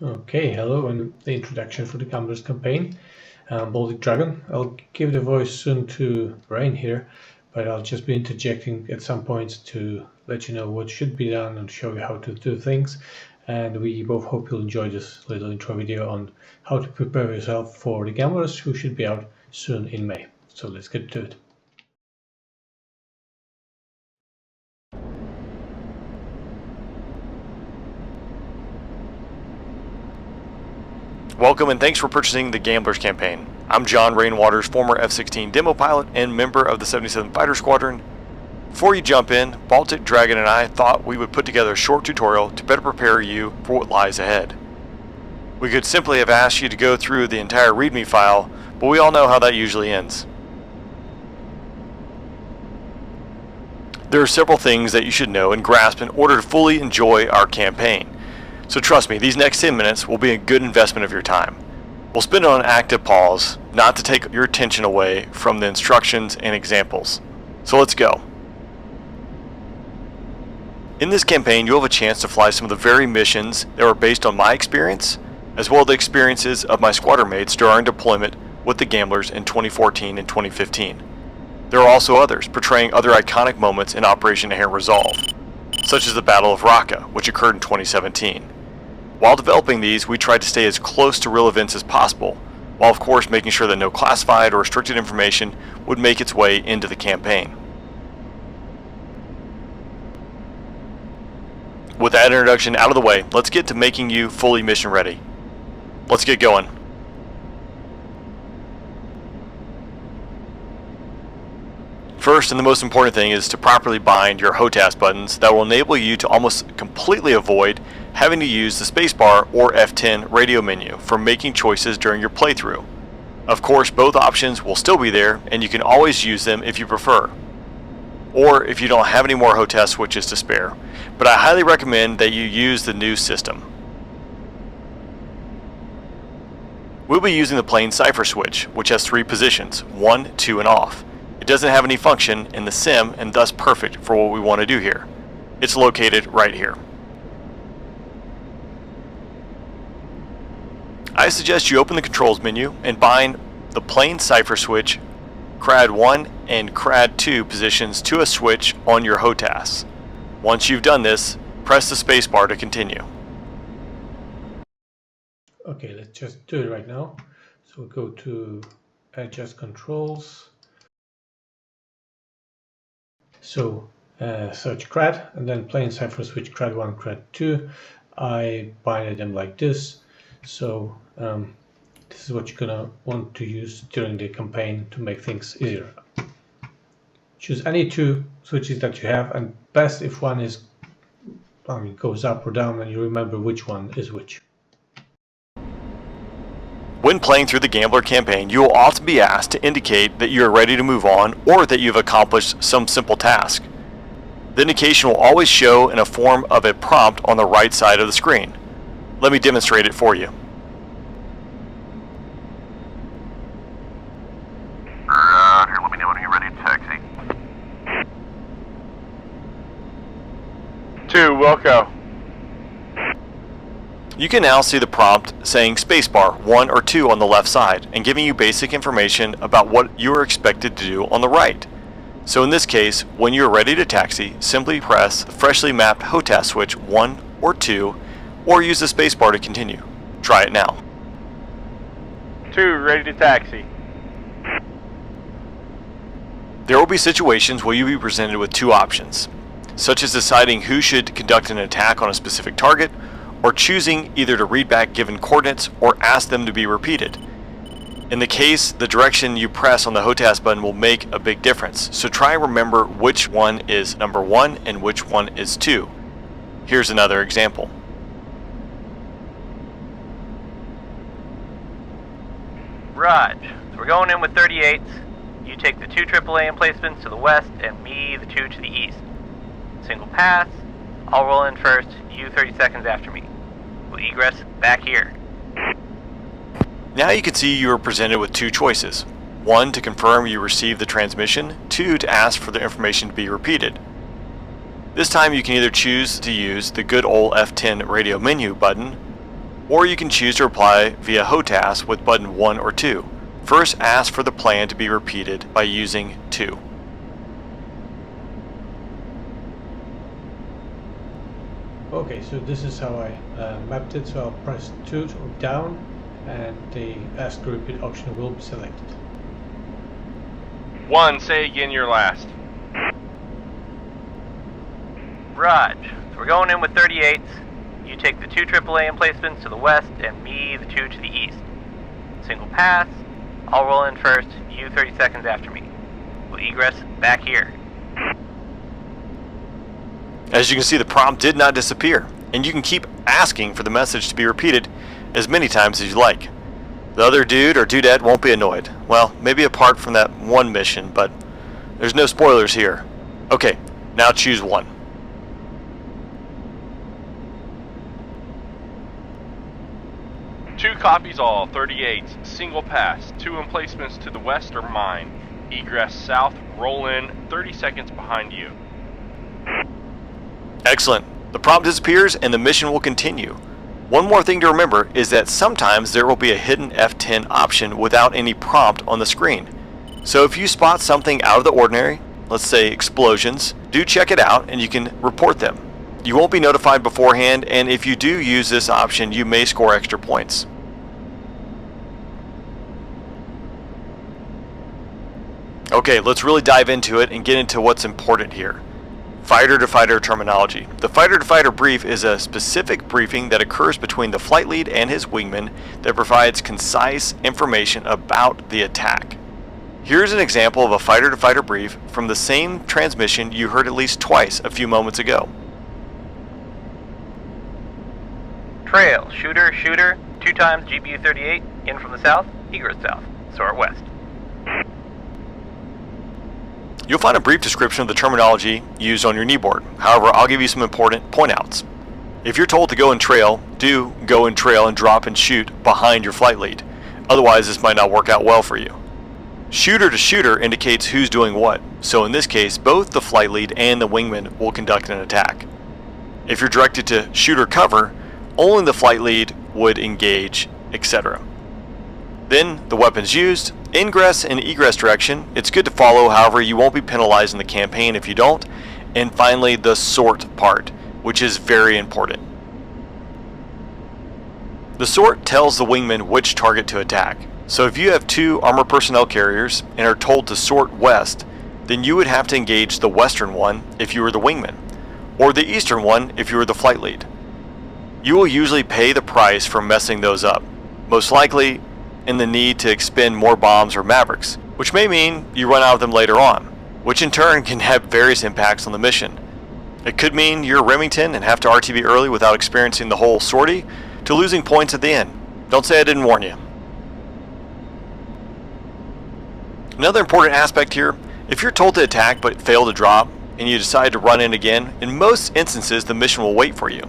Okay, hello, and the introduction for the Gamblers campaign. Baltic Dragon. I'll give the voice soon to Brain here, but I'll just be interjecting at some points to let you know what should be done and show you how to do things. And we both hope you'll enjoy this little intro video on how to prepare yourself for the Gamblers, who should be out soon in May. So let's get to it. Welcome and thanks for purchasing the Gamblers campaign. I'm John Rainwater's former F-16 demo pilot and member of the 77th Fighter Squadron. Before you jump in, Baltic Dragon and I thought we would put together a short tutorial to better prepare you for what lies ahead. We could simply have asked you to go through the entire README file, but we all know how that usually ends. There are several things that you should know and grasp in order to fully enjoy our campaign. So trust me, these next 10 minutes will be a good investment of your time. We'll spend it on active pause, not to take your attention away from the instructions and examples. So let's go. In this campaign, you'll have a chance to fly some of the very missions that were based on my experience, as well as the experiences of my squadron mates during deployment with the Gamblers in 2014 and 2015. There are also others, portraying other iconic moments in Operation Inherent Resolve, such as the Battle of Raqqa, which occurred in 2017. While developing these, we tried to stay as close to real events as possible, while of course making sure that no classified or restricted information would make its way into the campaign. With that introduction out of the way, let's get to making you fully mission ready. Let's get going. First and the most important thing is to properly bind your Hotas buttons that will enable you to almost completely avoid having to use the spacebar or F10 radio menu for making choices during your playthrough. Of course, both options will still be there and you can always use them if you prefer, or if you don't have any more Hotas switches to spare, but I highly recommend that you use the new system. We'll be using the plain cipher switch, which has 3 positions, 1, 2, and off. It doesn't have any function in the sim and thus perfect for what we want to do here. It's located right here. I suggest you open the controls menu and bind the plain cipher switch CRAD 1 and CRAD 2 positions to a switch on your Hotas. Once you've done this, press the spacebar to continue. Okay, let's just do it right now. So we'll go to Adjust Controls. So search CRAD and then plain cipher switch CRAD 1, CRAD 2. I binded them like this. So this is what you're gonna want to use during the campaign to make things easier. Choose any 2 switches that you have, and best if one is goes up or down and you remember which one is which. When playing through the Gambler campaign, you will often be asked to indicate that you are ready to move on or that you've accomplished some simple task. The indication will always show in a form of a prompt on the right side of the screen. Let me demonstrate it for you. Roger, let me know when you're ready to taxi. 2, Wilco. You can now see the prompt saying spacebar 1 or 2 on the left side and giving you basic information about what you are expected to do on the right. So in this case, when you're ready to taxi, simply press the freshly mapped Hotas switch 1 or 2 or use the spacebar to continue. Try it now. 2, ready to taxi. There will be situations where you'll be presented with 2 options, such as deciding who should conduct an attack on a specific target, or choosing either to read back given coordinates or ask them to be repeated. In the case, the direction you press on the Hotas button will make a big difference, so try and remember which one is number 1 and which one is 2. Here's another example. Raj, so we're going in with 38s. You take the 2 AAA emplacements to the west and me the 2 to the east. Single pass, I'll roll in first, you 30 seconds after me. We'll egress back here. Now you can see you are presented with 2 choices. 1 to confirm you received the transmission, 2 to ask for the information to be repeated. This time you can either choose to use the good old F10 radio menu button, or you can choose to reply via Hotas with button 1 or 2. First, ask for the plan to be repeated by using 2. Okay, so this is how I mapped it. So I'll press 2 or down, and the ask to repeat option will be selected. 1, say again your last. Raj, so we're going in with 38s. You take the 2 AAA emplacements to the west and me the 2 to the east. Single pass. I'll roll in first, you 30 seconds after me. We'll egress back here. As you can see, the prompt did not disappear, and you can keep asking for the message to be repeated as many times as you like. The other dude or dudette won't be annoyed. Well, maybe apart from that one mission, but there's no spoilers here. Okay, now choose one. Two copies all, 38s, single pass, 2 emplacements to the west are mine. Egress south, roll in, 30 seconds behind you. Excellent. The prompt disappears and the mission will continue. One more thing to remember is that sometimes there will be a hidden F10 option without any prompt on the screen. So if you spot something out of the ordinary, let's say explosions, do check it out and you can report them. You won't be notified beforehand, and if you do use this option, you may score extra points. Okay, let's really dive into it and get into what's important here. Fighter-to-fighter terminology. The fighter-to-fighter brief is a specific briefing that occurs between the flight lead and his wingman that provides concise information about the attack. Here's an example of a fighter-to-fighter brief from the same transmission you heard at least twice a few moments ago. Trail, shooter, 2 times GBU 38, in from the south, egress south, SOAR west. You'll find a brief description of the terminology used on your kneeboard. However, I'll give you some important point-outs. If you're told to go and trail, do go and trail and drop and shoot behind your flight lead. Otherwise, this might not work out well for you. Shooter to shooter indicates who's doing what. So in this case, both the flight lead and the wingman will conduct an attack. If you're directed to shoot or cover, only the flight lead would engage, etc. Then, the weapons used, ingress and egress direction. It's good to follow, however, you won't be penalized in the campaign if you don't. And finally, the sort part, which is very important. The sort tells the wingman which target to attack. So if you have 2 armored personnel carriers and are told to sort west, then you would have to engage the western one if you were the wingman, or the eastern one if you were the flight lead. You will usually pay the price for messing those up, most likely in the need to expend more bombs or mavericks, which may mean you run out of them later on, which in turn can have various impacts on the mission. It could mean you're Remington and have to RTB early without experiencing the whole sortie, to losing points at the end. Don't say I didn't warn you. Another important aspect here, if you're told to attack but fail to drop, and you decide to run in again, in most instances the mission will wait for you.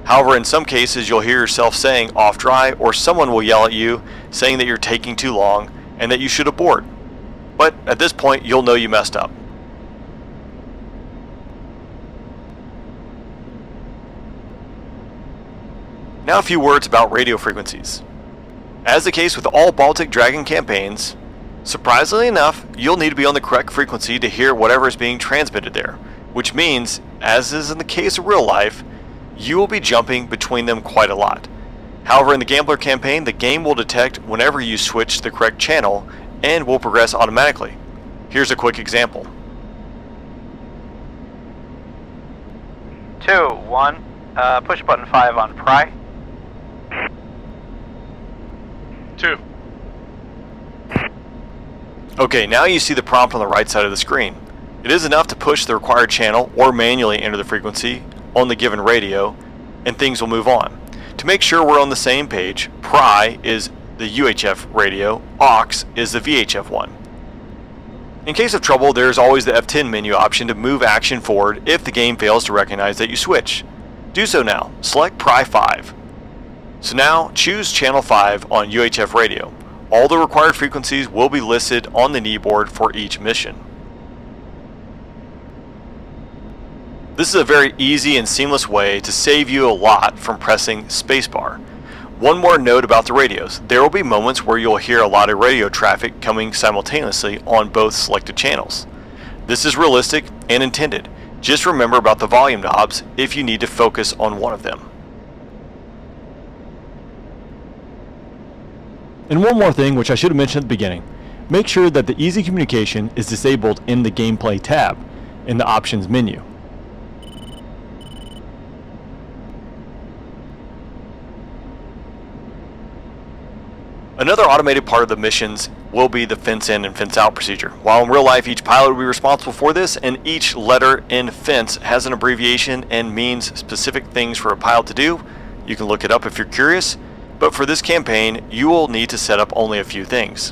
However, in some cases you'll hear yourself saying off dry, or someone will yell at you saying that you're taking too long and that you should abort. But at this point you'll know you messed up. Now a few words about radio frequencies. As the case with all Baltic Dragon campaigns, surprisingly enough, you'll need to be on the correct frequency to hear whatever is being transmitted there, which means, as is in the case of real life, you will be jumping between them quite a lot. However, in the Gambler campaign, the game will detect whenever you switch to the correct channel and will progress automatically. Here's a quick example. 2, 1, push button 5 on pry. 2. Okay, now you see the prompt on the right side of the screen. It is enough to push the required channel or manually enter the frequency on the given radio, and things will move on. To make sure we're on the same page, pry is the UHF radio, aux is the VHF one. In case of trouble, there is always the F10 menu option to move action forward if the game fails to recognize that you switch. Do so now. Select pry 5. So now choose channel 5 on UHF radio. All the required frequencies will be listed on the kneeboard for each mission. This is a very easy and seamless way to save you a lot from pressing spacebar. One more note about the radios. There will be moments where you'll hear a lot of radio traffic coming simultaneously on both selected channels. This is realistic and intended. Just remember about the volume knobs if you need to focus on one of them. And one more thing, which I should have mentioned at the beginning. Make sure that the easy communication is disabled in the gameplay tab in the options menu. Another automated part of the missions will be the fence in and fence out procedure. While in real life each pilot will be responsible for this, and each letter in fence has an abbreviation and means specific things for a pilot to do, you can look it up if you're curious, but for this campaign you will need to set up only a few things.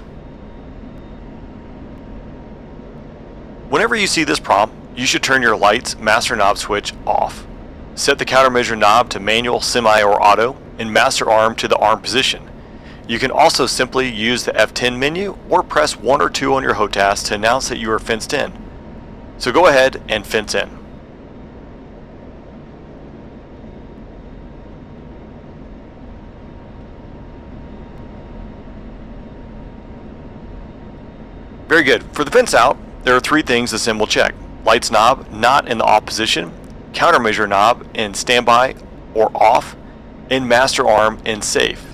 Whenever you see this prompt, you should turn your lights master knob switch off. Set the countermeasure knob to manual, semi, or auto, and master arm to the arm position. You can also simply use the F10 menu or press 1 or 2 on your Hotas to announce that you are fenced in. So go ahead and fence in. Very good. For the fence out, there are 3 things the sim will check. Lights knob not in the off position, countermeasure knob in standby or off, and master arm in safe.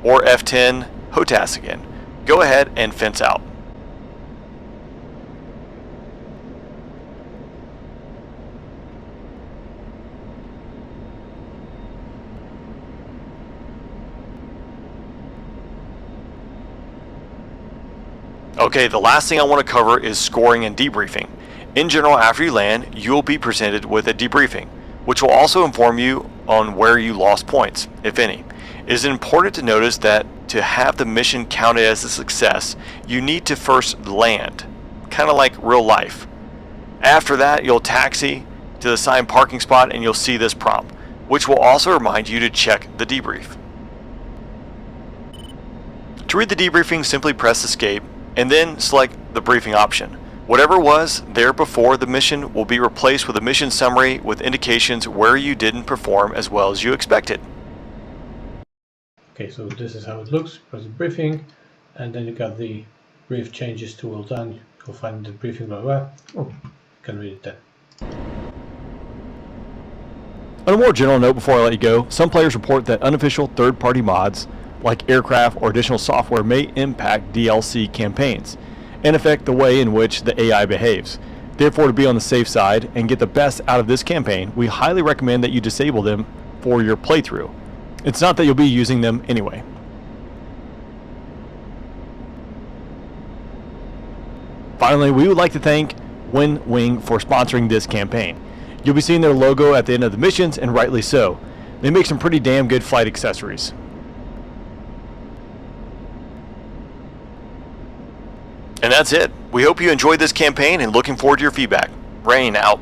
Or F10 Hotas again. Go ahead and fence out. Okay, the last thing I want to cover is scoring and debriefing. In general, after you land, you will be presented with a debriefing, which will also inform you on where you lost points, if any. It is important to notice that to have the mission counted as a success, you need to first land, kind of like real life. After that, you'll taxi to the assigned parking spot and you'll see this prompt, which will also remind you to check the debrief. To read the debriefing, simply press escape and then select the briefing option. Whatever was there before the mission will be replaced with a mission summary with indications where you didn't perform as well as you expected. Okay, so this is how it looks. Press the briefing, and then you got the brief changes to well done. Go find the briefing, blah blah. Oh, you can read it then. On a more general note before I let you go, some players report that unofficial third-party mods, like aircraft or additional software, may impact DLC campaigns and affect the way in which the AI behaves. Therefore, to be on the safe side and get the best out of this campaign, we highly recommend that you disable them for your playthrough. It's not that you'll be using them anyway. Finally, we would like to thank Wing for sponsoring this campaign. You'll be seeing their logo at the end of the missions, and rightly so. They make some pretty damn good flight accessories. And that's it. We hope you enjoyed this campaign and looking forward to your feedback. Rain out.